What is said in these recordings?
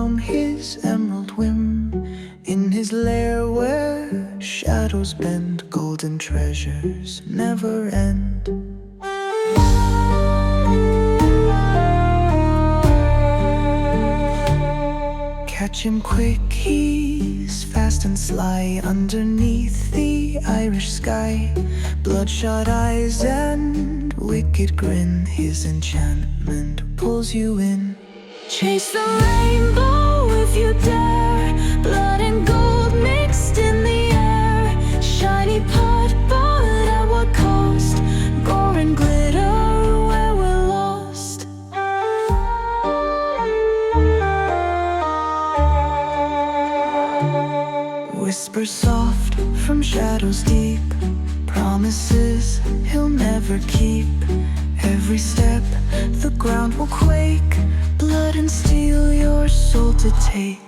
down his emerald whim. In his lair where shadows bend, golden treasures never end. Catch him quick, he's fast and sly. Underneath the Irish sky, bloodshot eyes and wicked grin. His enchantment pulls you in. Chase the rainbow if you dare. Blood and gold mixed in the air. Shiny pot, but at what cost? Gore and glitter where we're lost. Whisper soft from shadows deep, promises he'll never keep. Every step the ground will quake, blood and steel your soul to take.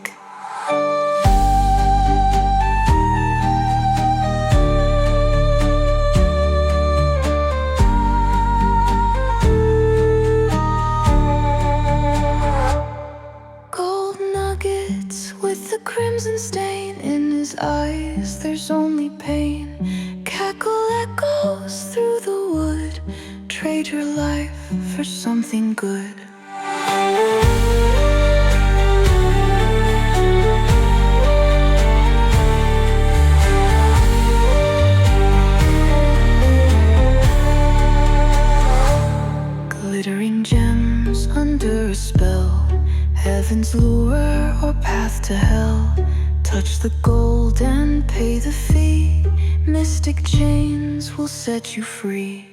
Gold nuggets with the crimson stain. In his eyes there's only pain. Cackle echoes through the wood. Trade your life for something good. Glittering gems under a spell, heaven's lure or path to hell. Touch the gold and pay the fee. Mystic chains will set you free.